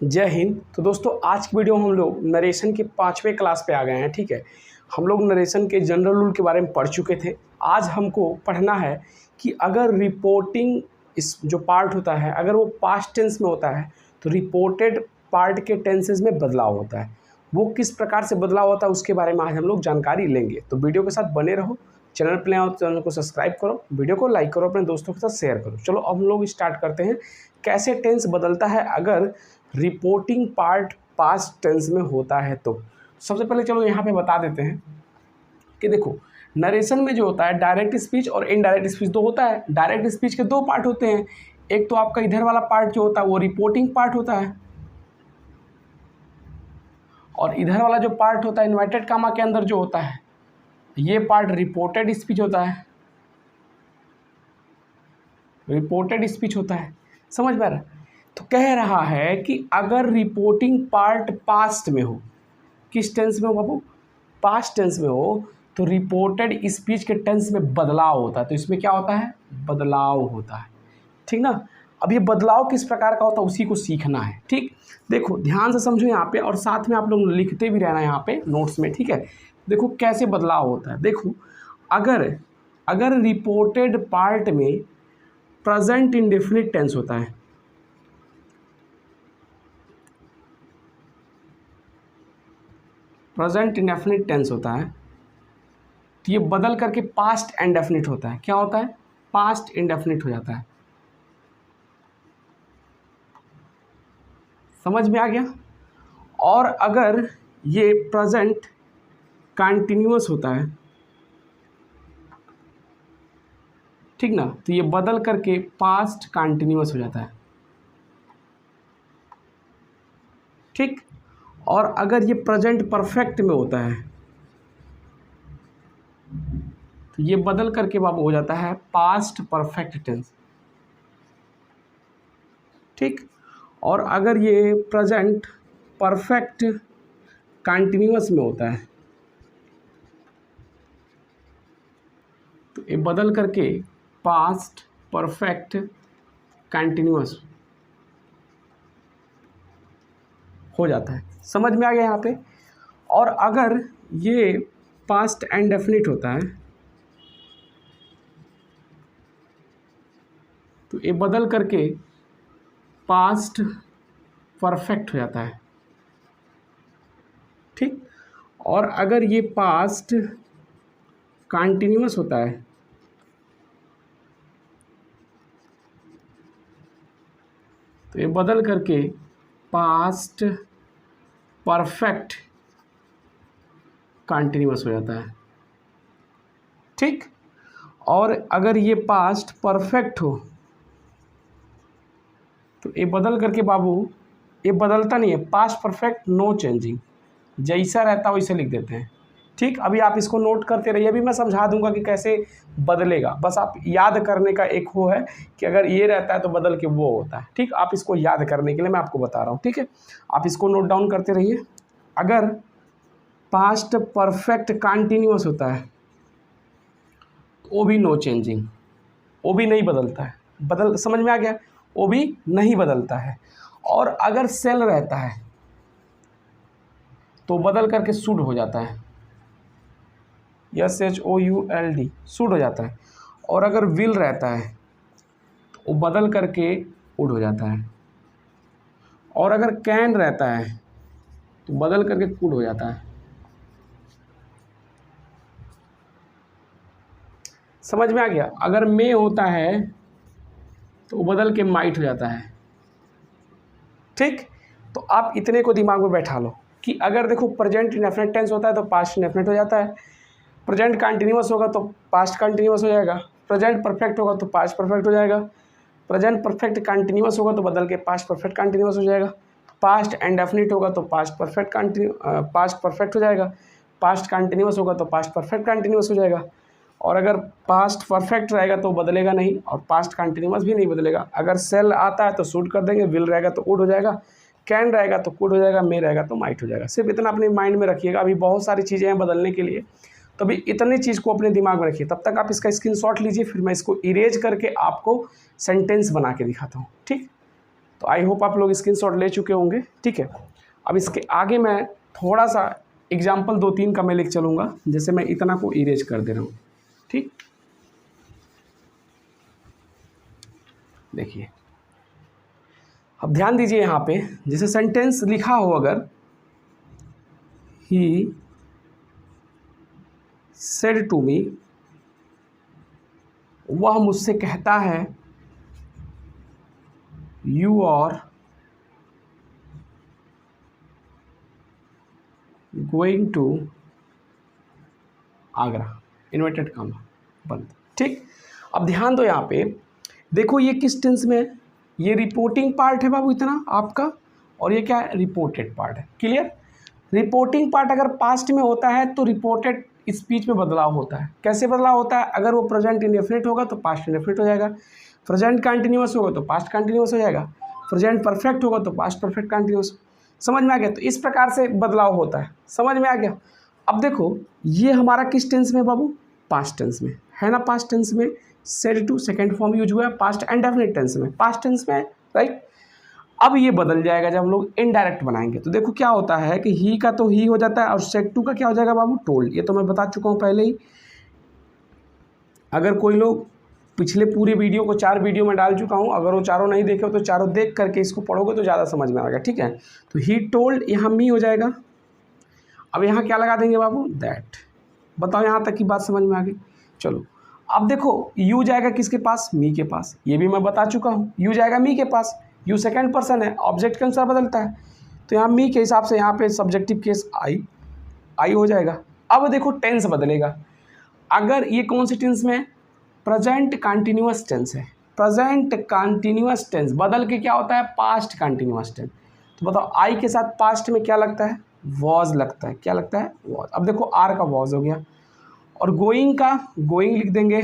जय हिंद। तो दोस्तों आज की वीडियो में हम लोग नरेशन के 5वें क्लास पे आ गए हैं। ठीक है, हम लोग नरेशन के जनरल रूल के बारे में पढ़ चुके थे। आज हमको पढ़ना है कि अगर रिपोर्टिंग इस जो पार्ट होता है अगर वो पास्ट टेंस में होता है तो रिपोर्टेड पार्ट के टेंसेज में बदलाव होता है। वो किस प्रकार से बदलाव होता है उसके बारे में आज हम लोग जानकारी लेंगे। तो वीडियो के साथ बने रहो। चैनल पर नए हो तो चैनल को सब्सक्राइब करो, वीडियो को लाइक करो, अपने दोस्तों के साथ शेयर करो। चलो अब हम लोग स्टार्ट करते हैं कैसे टेंस बदलता है अगर रिपोर्टिंग पार्ट पास्ट टेंस में होता है। तो सबसे पहले चलो यहाँ पे बता देते हैं कि देखो नरेशन में जो होता है डायरेक्ट स्पीच और इनडायरेक्ट स्पीच दो होता है। डायरेक्ट स्पीच के दो पार्ट होते हैं, एक तो आपका इधर वाला पार्ट जो होता है वो रिपोर्टिंग पार्ट होता है और इधर वाला जो पार्ट होता है इन्वर्टेड कामा के अंदर जो होता है ये पार्ट रिपोर्टेड स्पीच होता है। रिपोर्टेड स्पीच होता है, समझ में आ रहा है। तो कह रहा है कि अगर रिपोर्टिंग पार्ट पास्ट में हो, किस टेंस में हो बाबू, पास्ट टेंस में हो, तो रिपोर्टेड स्पीच के टेंस में बदलाव होता है। तो इसमें क्या होता है, बदलाव होता है। ठीक ना। अब ये बदलाव किस प्रकार का होता है उसी को सीखना है। ठीक, देखो ध्यान से समझो यहाँ पे और साथ में आप लोग लिखते भी रहना यहाँ पे नोट्स में। ठीक है, देखो कैसे बदलाव होता है। देखो अगर रिपोर्टेड पार्ट में प्रेजेंट इंडेफिनिट टेंस होता है, प्रेजेंट इंडेफिनिट टेंस होता है तो ये बदल करके पास्ट इंडेफिनिट होता है। क्या होता है, पास्ट इंडेफिनिट हो जाता है। समझ में आ गया। और अगर ये प्रेजेंट कंटिन्यूअस होता है, ठीक ना, तो ये बदल करके पास्ट कंटिन्यूअस हो जाता है। ठीक, और अगर ये प्रेजेंट परफेक्ट में होता है तो ये बदल करके बाबू हो जाता है पास्ट परफेक्ट टेंस। ठीक, और अगर ये प्रेजेंट परफेक्ट कंटिन्यूअस में होता है तो ये बदल करके पास्ट परफेक्ट कंटिन्यूअस हो जाता है। समझ में आ गया यहाँ पे। और अगर ये पास्ट इंडेफिनिट होता है तो ये बदल करके पास्ट परफेक्ट हो जाता है। ठीक, और अगर ये पास्ट कंटिन्यूअस होता है तो ये बदल करके पास्ट परफेक्ट कंटिन्यूअस हो जाता है। ठीक, और अगर ये पास्ट परफेक्ट हो तो ये बदल करके बाबू, ये बदलता नहीं है, पास्ट परफेक्ट नो चेंजिंग, जैसा रहता है वैसे लिख देते हैं। ठीक, अभी आप इसको नोट करते रहिए, अभी मैं समझा दूंगा कि कैसे बदलेगा। बस आप याद करने का एक वो है कि अगर ये रहता है तो बदल के वो होता है। ठीक, आप इसको याद करने के लिए मैं आपको बता रहा हूँ। ठीक है, आप इसको नोट डाउन करते रहिए। अगर पास्ट परफेक्ट कंटिन्यूअस होता है वो भी नो चेंजिंग, वो भी नहीं बदलता है। समझ में आ गया, वो भी नहीं बदलता है। और अगर सेल रहता है तो बदल करके शुड हो जाता है, SHOULD, शुड हो जाता है। और अगर विल रहता है तो वो बदल करके वुड हो जाता है। और अगर कैन रहता है तो बदल करके कुड हो जाता है। समझ में आ गया। अगर मे होता है तो वो बदल के माइट हो जाता है। ठीक, तो आप इतने को दिमाग में बैठा लो कि अगर देखो प्रेजेंट इंडेफिनिट टेंस होता है तो पास्ट इंडेफिनिट हो जाता है, प्रेजेंट कंटिन्यूअस होगा तो पास्ट कंटिन्यूअस हो जाएगा, प्रेजेंट परफेक्ट होगा तो पास्ट परफेक्ट हो जाएगा, प्रेजेंट परफेक्ट कंटिन्यूअस होगा तो बदल के पास्ट परफेक्ट कंटिन्यूअस हो जाएगा, पास्ट इंडेफिनिट होगा तो पास्ट परफेक्ट हो जाएगा, पास्ट कंटिन्यूअस होगा तो पास्ट परफेक्ट कंटिन्यूअस हो जाएगा। और अगर पास्ट परफेक्ट रहेगा तो बदलेगा नहीं और पास्ट कंटिन्यूअस भी नहीं बदलेगा। अगर सेल आता है तो सूट कर देंगे, विल रहेगा तो वुड हो जाएगा, कैन रहेगा तो कुड हो जाएगा, मे रहेगा तो माइट हो जाएगा। सिर्फ इतना अपने माइंड में रखिएगा। अभी बहुत सारी चीज़ें हैं बदलने के लिए, तो अभी इतनी चीज़ को अपने दिमाग में रखिए। तब तक आप इसका स्क्रीनशॉट लीजिए, फिर मैं इसको इरेज करके आपको सेंटेंस बना के दिखाता हूँ। ठीक, तो आई होप आप लोग स्क्रीनशॉट ले चुके होंगे, ठीक है। अब इसके आगे मैं थोड़ा सा एग्जाम्पल 2-3 का मैं लिख चलूँगा, जैसे मैं इतना को इरेज कर दे रहा हूँ, ठीक। देखिए अब ध्यान दीजिए यहाँ पे, जैसे सेंटेंस लिखा हो अगर, ही सेड टू मी, वह मुझसे कहता है, you are going to Agra, inverted comma बंद, ठीक। अब ध्यान दो यहाँ पे, देखो ये किस टेंस में है, ये रिपोर्टिंग पार्ट है बाबू इतना आपका, और ये क्या है, रिपोर्टेड पार्ट है, क्लियर। रिपोर्टिंग पार्ट अगर पास्ट में होता है तो रिपोर्टेड स्पीच में बदलाव होता है। कैसे बदलाव होता है, अगर वो प्रेजेंट इंडेफिनिट होगा तो पास्ट इंडेफिनिट हो जाएगा, प्रेजेंट कंटिन्यूअस होगा तो पास्ट कंटिन्यूअस हो जाएगा, प्रेजेंट परफेक्ट होगा तो पास्ट परफेक्ट कंटिन्यूअस। समझ में आ गया, तो इस प्रकार से बदलाव होता है, समझ में आ गया। अब देखो ये हमारा किस टेंस में बाबू, पास्ट टेंस में है ना, पास्ट टेंस में said to second form use हुआ है, पास्ट इंडेफिनिट टेंस में, पास्ट टेंस में, राइट। अब ये बदल जाएगा जब हम लोग इनडायरेक्ट बनाएंगे, तो देखो क्या होता है कि ही का तो ही हो जाता है, और सेड टू का क्या हो जाएगा बाबू, टोल्ड। ये तो मैं बता चुका हूँ पहले ही। अगर कोई लोग पिछले पूरे वीडियो को 4 वीडियो में डाल चुका हूँ, अगर वो चारों नहीं देखे हो तो चारों देख करके इसको पढ़ोगे तो ज़्यादा समझ में आएगा, ठीक है। तो ही टोल्ड, यहाँ मी हो जाएगा। अब यहाँ क्या लगा देंगे बाबू, दैट। बताओ यहाँ तक की बात समझ में आ गई। चलो अब देखो यू जाएगा किसके पास, मी के पास, ये भी मैं बता चुका हूँ। यू जाएगा मी के पास, यू सेकंड पर्सन है, ऑब्जेक्ट के अनुसार बदलता है, तो यहाँ मी के हिसाब से यहाँ पे सब्जेक्टिव केस आई हो जाएगा। अब देखो टेंस बदलेगा, अगर ये कौन सी टेंस में है, प्रेजेंट कंटिन्यूअस टेंस है, प्रेजेंट कंटिन्यूअस टेंस बदल के क्या होता है, पास्ट कंटिन्यूअस टेंस। तो बताओ आई के साथ पास्ट में क्या लगता है, वॉज लगता है, क्या लगता है, वॉज। अब देखो आर का वॉज हो गया, और गोइंग का गोइंग लिख देंगे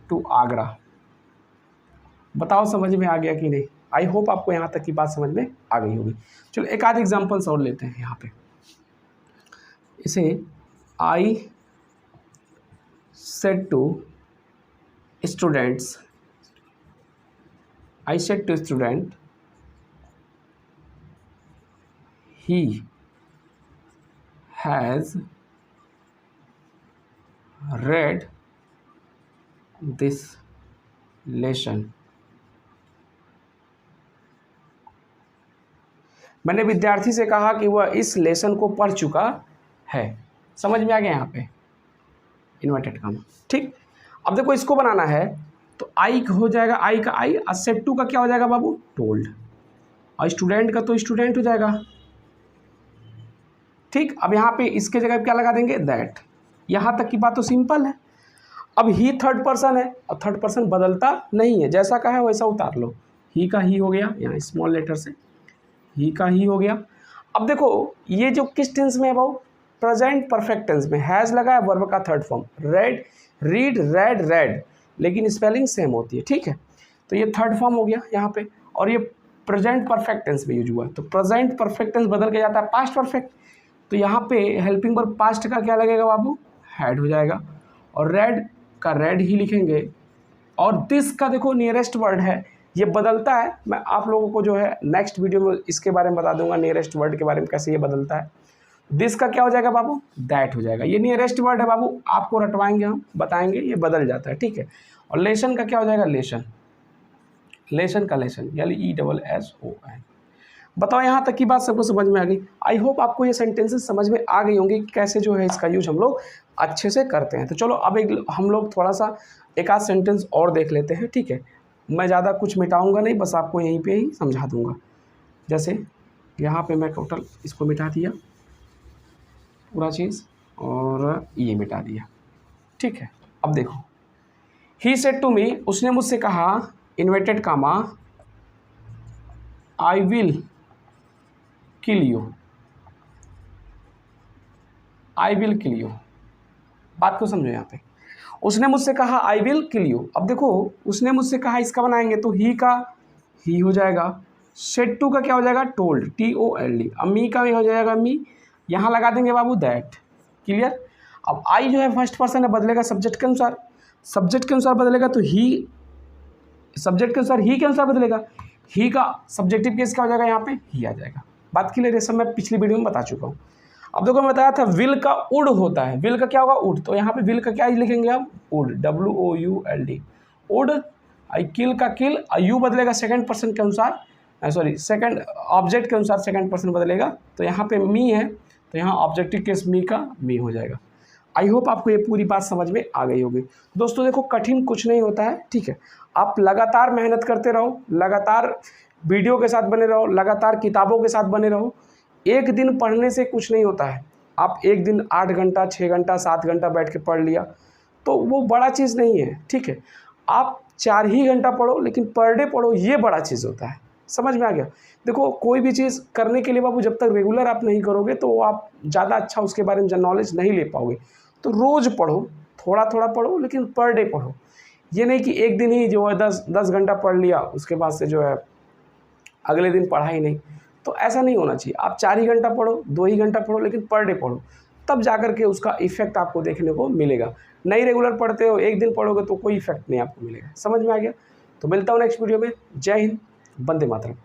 टू आगरा। बताओ समझ में आ गया कि नहीं। आई होप आपको यहाँ तक की बात समझ में आ गई होगी। चलो एक आध एग्जांपल्स और लेते हैं यहाँ पे। इसे I said to students, I said to student, he has read this lesson। मैंने विद्यार्थी से कहा कि वह इस लेसन को पढ़ चुका है। समझ में आ गया यहाँ पे, इन्वर्टेड कॉमा, ठीक। अब देखो इसको बनाना है तो आई हो जाएगा, आई का आई, और सेड टू का क्या हो जाएगा बाबू, टोल्ड, और स्टूडेंट का तो स्टूडेंट हो जाएगा, ठीक। अब यहाँ पे इसके जगह क्या लगा देंगे, दैट। यहाँ तक की बात तो सिंपल है। अब ही थर्ड पर्सन है, और थर्ड पर्सन बदलता नहीं है, जैसा का है वैसा उतार लो। ही का ही हो गया, यहाँ स्मॉल लेटर से ही का ही हो गया। अब देखो ये जो किस टेंस में है भाऊ, प्रेजेंट परफेक्ट टेंस में, हैज़ लगा है, वर्ब का third form, red read red red, लेकिन स्पेलिंग सेम होती है, ठीक है। तो ये थर्ड फॉर्म हो गया यहाँ पे, और ये प्रेजेंट परफेक्ट टेंस में यूज हुआ है, तो प्रेजेंट परफेक्ट टेंस बदल के जाता है पास्ट परफेक्ट। तो यहाँ पे हेल्पिंग वर्ब पास्ट का क्या लगेगा बाबू, हैड हो जाएगा, और रेड का रेड ही लिखेंगे, और दिस का देखो नियरेस्ट वर्ड है, ये बदलता है। मैं आप लोगों को जो है नेक्स्ट वीडियो में इसके बारे में बता दूंगा, नियरेस्ट वर्ड के बारे में कैसे ये बदलता है। दिस का क्या हो जाएगा बाबू, दैट हो जाएगा। ये नियरेस्ट वर्ड है बाबू, आपको रटवाएंगे हम, बताएंगे, ये बदल जाता है, ठीक है। और लेसन का क्या हो जाएगा, लेसन, लेसन का लेसन, यानी ESSON। बताओ यहाँ तक की बात सबको समझ में आ गई। आई होप आपको ये सेंटेंसेस समझ में आ गई होंगी कि कैसे जो है इसका यूज हम लोग अच्छे से करते हैं। तो चलो अब हम लोग थोड़ा सा एक आध सेंटेंस और देख लेते हैं, ठीक है। मैं ज़्यादा कुछ मिटाऊंगा नहीं, बस आपको यहीं पे ही समझा दूंगा। जैसे यहाँ पे मैं टोटल इसको मिटा दिया पूरा चीज़, और ये मिटा दिया, ठीक है। अब देखो ही सेड टू मी, उसने मुझसे कहा, inverted comma, I will kill you, I will kill you. बात को समझो यहाँ पे, उसने मुझसे कहा आई विल किल यू। अब देखो उसने मुझसे कहा, इसका बनाएंगे तो ही का ही हो जाएगा, सेड टू का क्या हो जाएगा, टोल्ड, TOLD। अब मी का भी हो जाएगा मी, यहाँ लगा देंगे बाबू दैट, क्लियर। अब आई जो है फर्स्ट पर्सन है, बदलेगा सब्जेक्ट के अनुसार, सब्जेक्ट के अनुसार बदलेगा, तो ही सब्जेक्ट के अनुसार ही के अनुसार बदलेगा। ही का सब्जेक्टिव केस क्या हो जाएगा, यहाँ पे ही आ जाएगा। बात क्लियर है, सब मैं पिछली वीडियो में बता चुका हूँ। अब देखो मैं बताया था विल का उड होता है, विल का क्या होगा, उड। तो यहाँ पे विल का क्या लिखेंगे आप, उड, WOULD, उड। आई किल का किल, यू बदलेगा सेकंड पर्सन के अनुसार, सॉरी सेकंड ऑब्जेक्ट के अनुसार सेकंड पर्सन बदलेगा। तो यहाँ पे मी है, तो यहाँ ऑब्जेक्टिव केस मी का मी हो जाएगा। आई होप आपको ये पूरी बात समझ में आ गई होगी। दोस्तों देखो कठिन कुछ नहीं होता है, ठीक है। आप लगातार मेहनत करते रहो, लगातार वीडियो के साथ बने रहो, लगातार किताबों के साथ बने रहो। एक दिन पढ़ने से कुछ नहीं होता है। आप एक दिन 8 घंटा 6 घंटा 7 घंटा बैठ के पढ़ लिया तो वो बड़ा चीज़ नहीं है, ठीक है। आप 4 ही घंटा पढ़ो लेकिन पर डे पढ़ो, ये बड़ा चीज़ होता है। समझ में आ गया। देखो कोई भी चीज़ करने के लिए बाबू जब तक रेगुलर आप नहीं करोगे तो आप ज़्यादा अच्छा उसके बारे में नॉलेज नहीं ले पाओगे। तो रोज़ पढ़ो, थोड़ा थोड़ा पढ़ो लेकिन पर डे पढ़ो। ये नहीं कि एक दिन ही जो है 10 घंटा पढ़ लिया उसके बाद से जो है अगले दिन पढ़ा ही नहीं। तो ऐसा नहीं होना चाहिए। आप 4 ही घंटा पढ़ो, 2 ही घंटा पढ़ो लेकिन पर डे पढ़ो, तब जाकर के उसका इफेक्ट आपको देखने को मिलेगा। नहीं रेगुलर पढ़ते हो, एक दिन पढ़ोगे तो कोई इफेक्ट नहीं आपको मिलेगा। समझ में आ गया। तो मिलता हूँ नेक्स्ट वीडियो में। जय हिंद, वंदे मातरम।